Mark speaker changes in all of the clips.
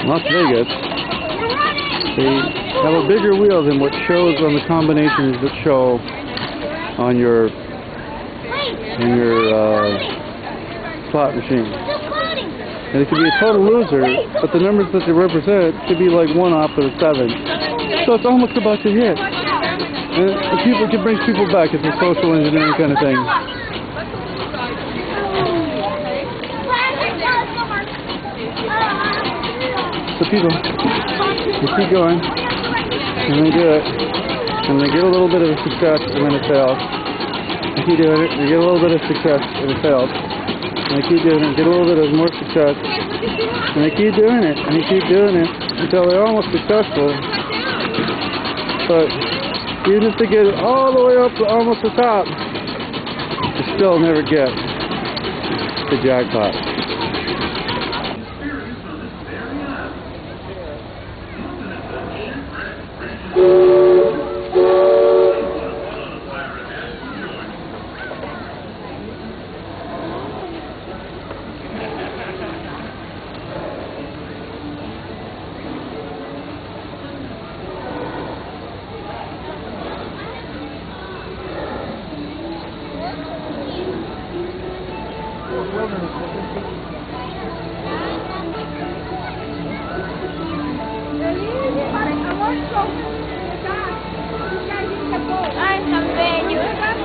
Speaker 1: Las Vegas, they have a bigger wheel than what shows on the combinations that show on your slot machine. And it could be a total loser, but the numbers that they represent could be like 1 off of 7. So it's almost about to hit. And it brings people back. It's a social engineering kind of thing. So people, they keep going, and they do it, and they get a little bit of a success, and then it fails. They keep doing it, they get a little bit of success, and it fails. And they keep doing it, get a little bit of more success, and they keep doing it, and they keep doing it, until they're almost successful. But even if they get it all the way up to almost the top, they still never get the jackpot.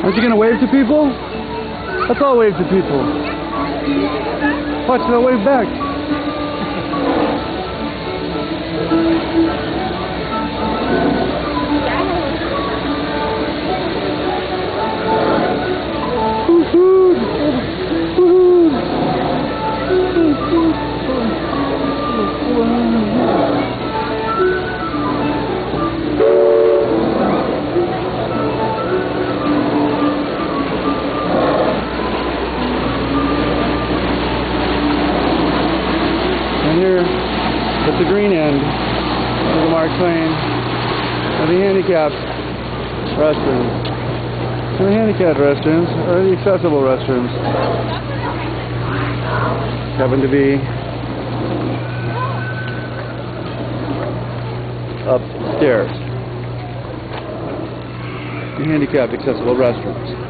Speaker 2: Aren't you going to wave to people? Let's all wave to people. Watch, they'll wave back. Here at the green end of the Mark Twain are the handicapped restrooms. And the handicapped restrooms are the accessible restrooms. Happen to be upstairs. The handicapped accessible restrooms.